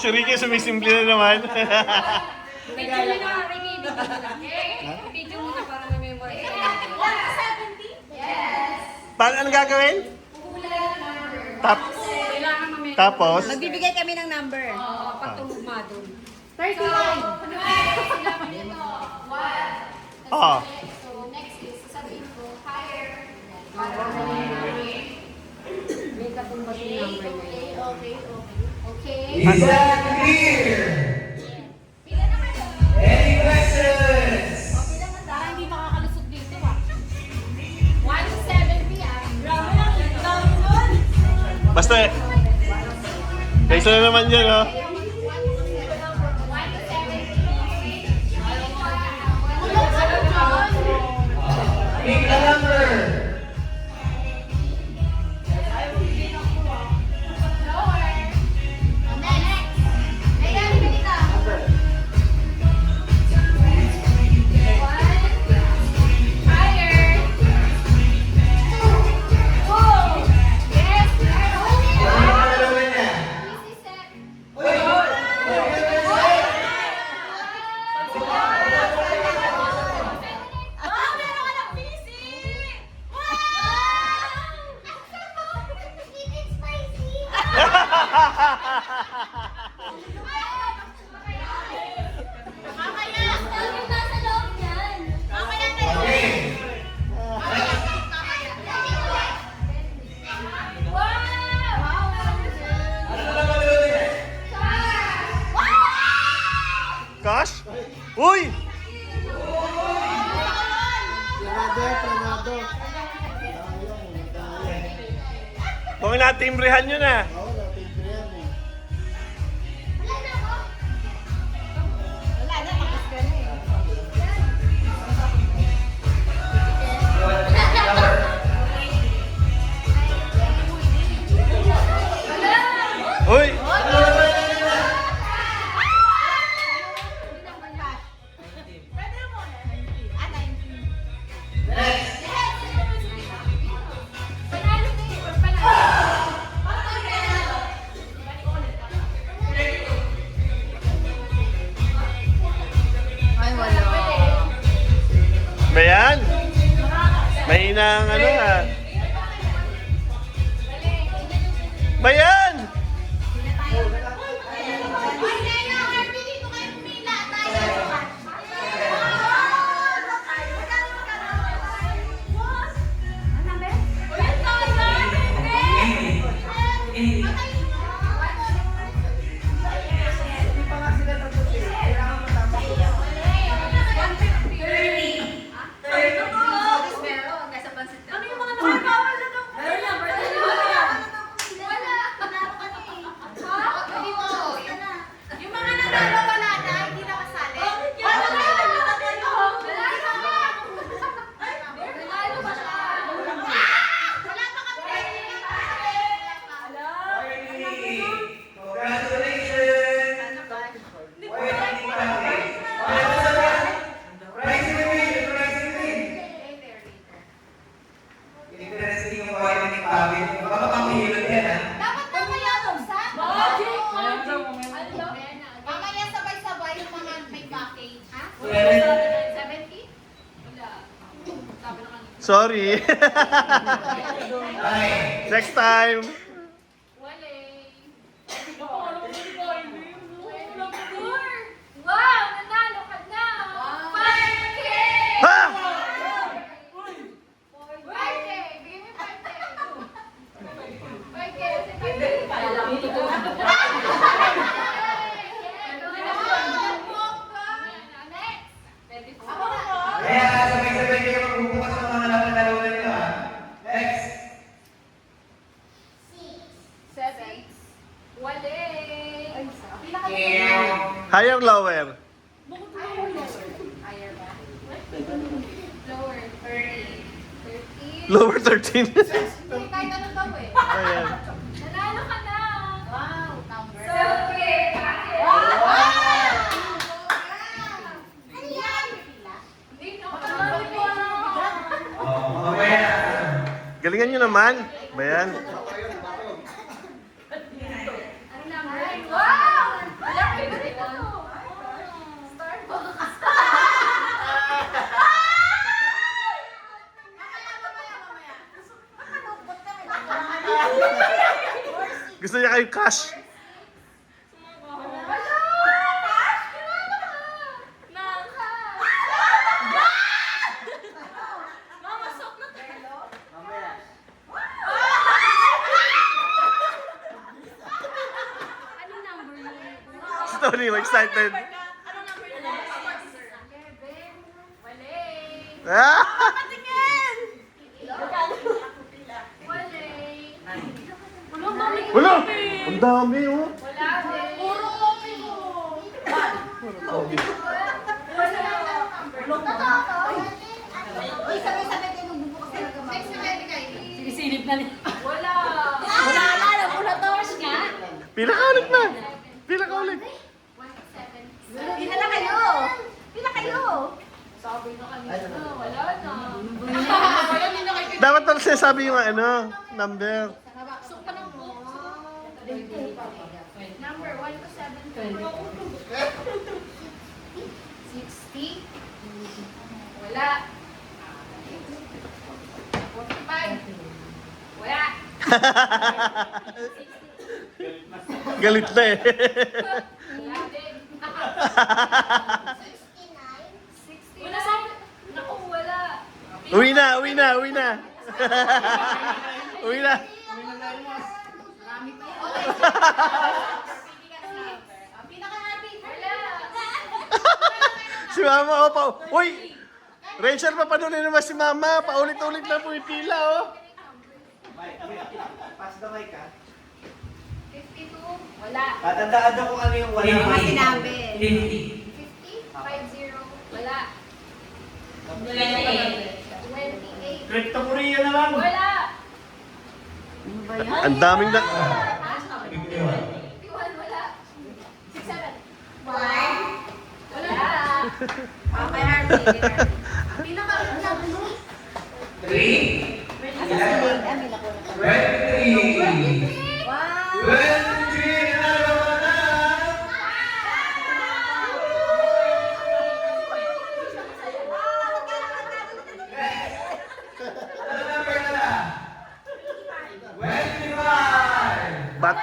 Si Ricky sumisimple na naman. Video mo na, Ricky. Video mo na para ma-memory. 170? Yes. Paano ano gagawin? Kailangan ma-memory. Tapos? Magbibigay kami ng number. Oo, pag tumugma doon. 39. Oo. So, next is, sasabihin ko, higher. May katumba yung number na yun. Okay. Is that clear? Pila naman to? Any questions? Pila na dahil hindi makakalusot dito 170 ah. Grabe lang, dami nun. Basta, kaysa na naman yan, oh. 170. Pick the number. Lower. Next. Ayan, dito. One. Higher. Whoa. Yes. Ano naman na? Easy set. Uy! Oh, meron ka ng PC! Wow! Chicken spicy! Mamaya! Yung nasa loob yan! Mamaya tayo! Wow! Ano naman ulit yan? Cash? Uy! Kung natimbrehan nyo na. Wala na, makas ka na eh. Uy! Ay, wala. Bayan? Mahina ang ano ha. Bayan! Ano yung mga nakakawal na to? Wala. Nanalo ka na eh. Ha? Yung mga nanalo wala na, hindi nakasali. Wala na. Nanalo ba siya? Wala pa kami. Congratulations! Why hindi ka happy? Ano sa yan? Prize reveal! Prize reveal! Hindi ko na sige kung why hindi ka happy. Baka pangihilot yan, ha? Dapat mamaya buksan. Ano? Mamaya sabay-sabay yung mga may package. Ha? 70? 70? Wala. Sabi na kanina. Sorry. Ay! Next time. Wale. Wow! Nanalo ka na! 5K! Ha! 5K! Bigyan mo yung 5K. 5K kasi 5K. Next! Ako na. Kaya sabay-sabay kayo magbubukas ng mga nakadalawa nito, ha? Next! 7. Wale. Higher, lower? Higher ba? Lower. 30. 30. Lower 13. Kahit ano daw eh. Ayan. Nanalo ka na! Wow! Number. So, Ano yan? Hindi ko Oh, mamaya na. Galingan nyo naman. Bayan. Ano number? Wow! Gusto niya kayo cash. Anong number yun? Si Tony, excited. Ah! Wala! Ang dami, oh. Puro copy mo. Uy, sabay-sabay kayo magbubukas talaga mga. Sinisilip na niya. Wala na. Laboratories nga. Pila ka ulit na. Pila ka ulit. Pila na kayo. Pila kayo. Sabi na kanina. Wala na. Dapat pala sinasabi yung ano, number. Suk pa ng book. Number 1 to 7. 60. Wala. 45. Wala. Galit na eh. Wala din. 69. Wala sa... Naku, wala. Uwi na, uwi na, uwi na. Uwi na. Si Mama, oh, pa. Uy! Rachel, papanunin naman si Mama. Paulit-ulit na po yung pila, oh. Pass the mic, ha? 52. Wala. Tatandaan daw kung ano yung wala. Mga sinabi. 50. 50. Wala. 28. Crypto Korea na lang. Wala. Ang daming na... 51. Wala. 67. Wala. Mamay Harvey. Three. Wow. 23 na naman na. Ano number na na? 25. Bat...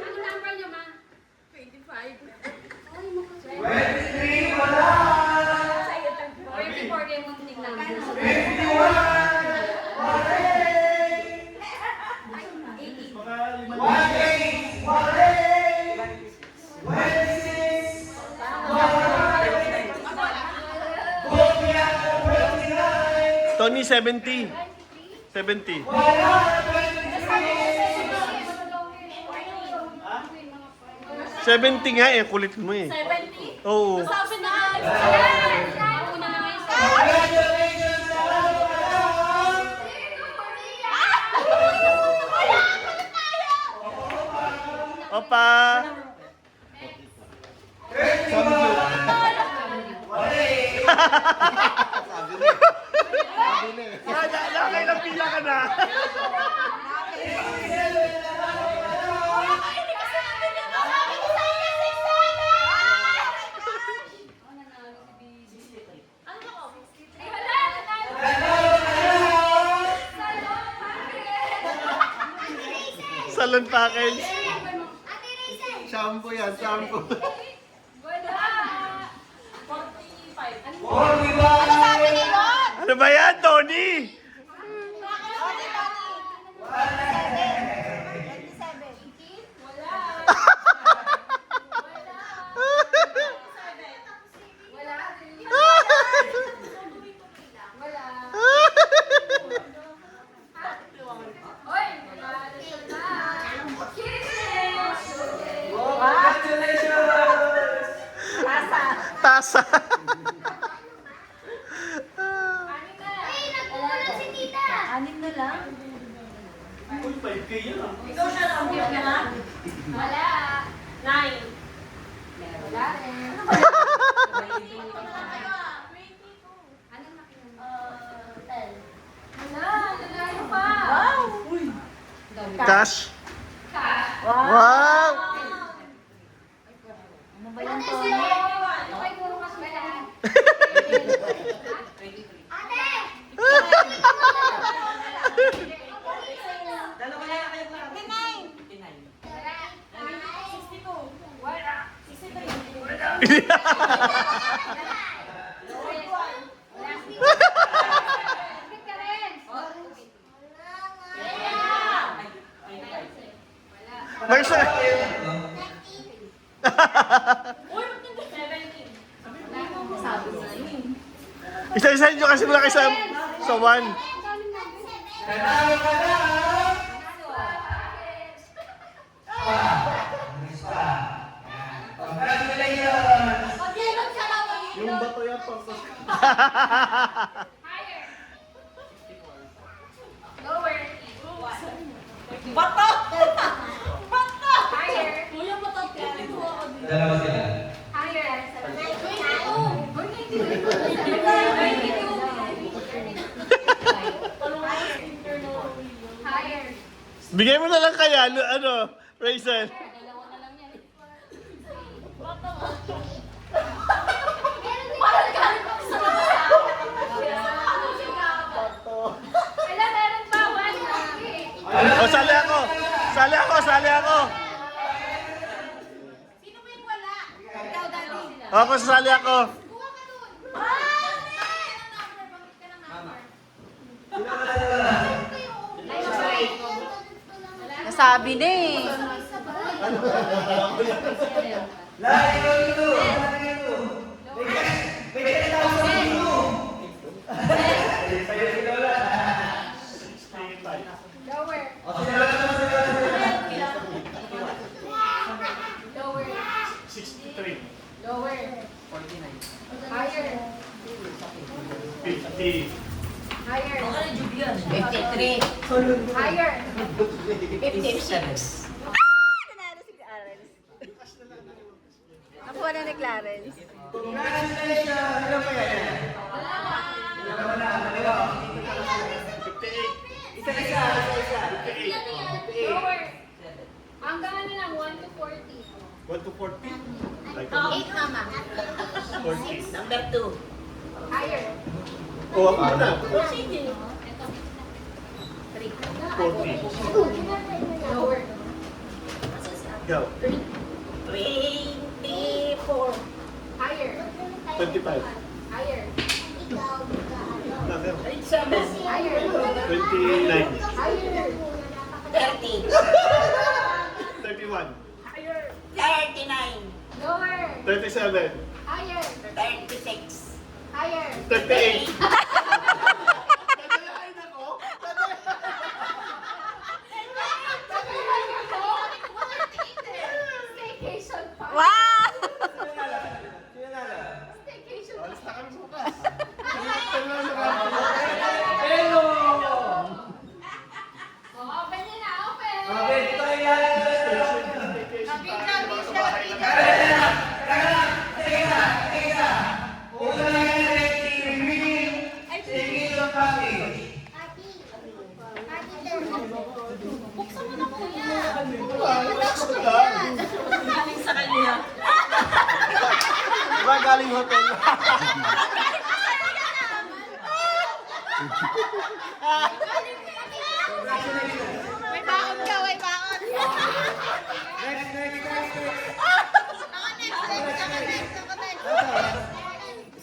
Ano number niyo, ma? 23, wala. 24 kayo mong tingnan. 28, Tony, 70. 70. 70 nga eh, kulit mo eh. 70? Oo. Sabi na! Ako na lang yung Congratulations sa lahat! Opa! Nakailang pila ka na. Salon package. Shampoo yan, shampoo. Ano ba yan, Tony? Tasa. Anim na lang. Wala. 9. Wala rin. Wala. Nalayo pa. Cash. Wow. Wow! Ano ba yan, Tony? Okay, puro Bakit ka rin? Marsa. Isa-isahin nyo kasi mula kayo sa 1. Nanalo ka na! Miss pa. Congratulations! Yung bato yan pang Higher. Lower. Bato! Bato! Higher. Dalawa sila. Higher. Higher. Bigay mo na lang kaya, ano, Raisin. Dalawa na lang yan. Wala, meron pa. One lagi. O, sali ako! Sali ako! Sali ako! Sino ba yung wala? Ikaw, Daddy. Ako, sasali ako. Kuha ka dun. Bakit ka ng number? Nasabi na eh. Lahat ikaw dito! Lahat ito! May 10,000 dito! Sa'yo si Lola. Lower. O, sinala naman sila. Lower. 63. Lower. Higher. 50. Higher. 53. Higher. 56. Nanalo si Clarence. Nakuha na ni Clarence. Congratulations! Ilan pa yan? Dalawa na. Dalawa. 58. Isa-isa. Isa-isa. Lower. Hanggang ano lang, 1 to 40. 1 to 40. Like 8 mama. 40. Number 2. Higher. O, ako na. 40. Lower. Go. 24. Higher. 25. Higher. Bakit? 27. Higher. 29. Higher. 30. 31. 39. Lower. 37. Higher. 36. Higher. 38. Staycation pa. Wow! Staycation pa. Alis na kami sa bukas. Open niya na, open. Okay, dito kayo yan. Una lang yan, Ricky. Revealing. Sige, ito ang package. Buksan mo na po yan. Galing sa kanya. Diba galing hotel? May baon ka, may baon. Next. Ako next, next.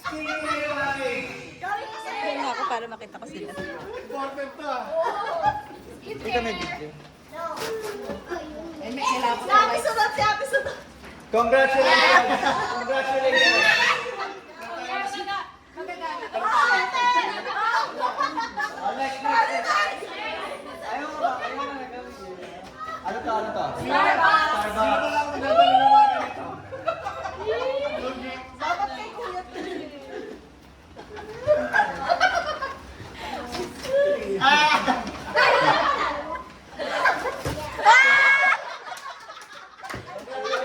Sige, ito ang package. Kaya nga ako para makita ko sila. Important to ah. Hindi ka nag-video. Happy sunod, si happy sunod. Congratulations! Congratulations! Oh, next. Ayaw mo ba? Ayaw mo na nagawin yun. Ano to? Sino na lang magdadala ng mga ganito? Dapat kay kuya.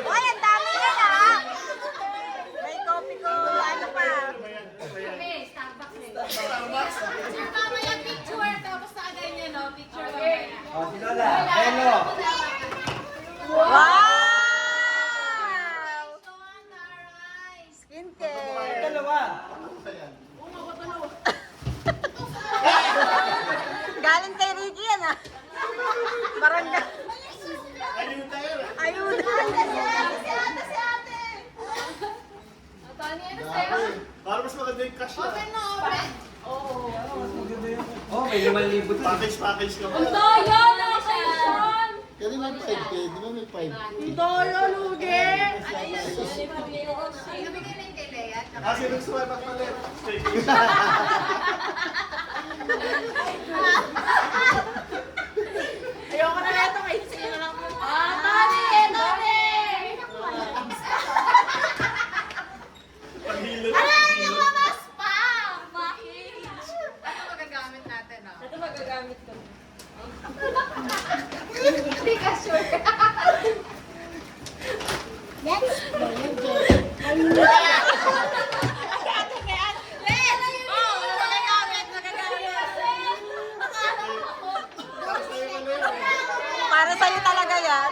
Uy, ang dami yan ah! May copy ko, ano pa? Okay, Starbucks rin. Sir, mamaya picture. Tapos nakaganyan, no? Picture. Okay. Oh, si Lola. Hello. Wow! Nice. Skincare. Dalawa. Galing kay Ricky yan ah. Parang Ayun tayo. ayun. Si ate, si ate. Package ka pa. Daya na siya! Kanina may 5K, di ba may 5K? Daya, lugi! Nabigay na yung kay Lea. Ah, sino gusto may pagpalit? Ayoko na ito, may sino na lang po. Paghilot. Lumabas pa! Bakit? Ano magagamit natin, ah? Ito magagamit ko. Hindi ka sure. Para sa'yo talaga yan.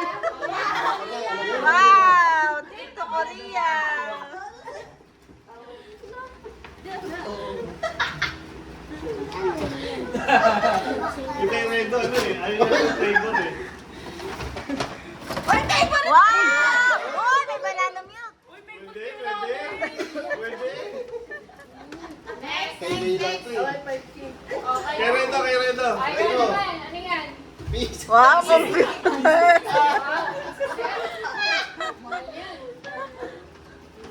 Wow! Tito Korea! Yung kay Redo, ano eh. Ayun na yung flavor eh. Wow! Uy, may banana milk! Pwede, pwede. Next, Kay next, Leila next. to eh. Kay Redo, kay Redo. Ay, Ito. ano naman? Ano yan? Peace. Wow, computer!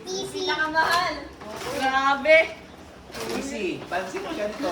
Easy. Grabe! Easy. Pansin mo ganito.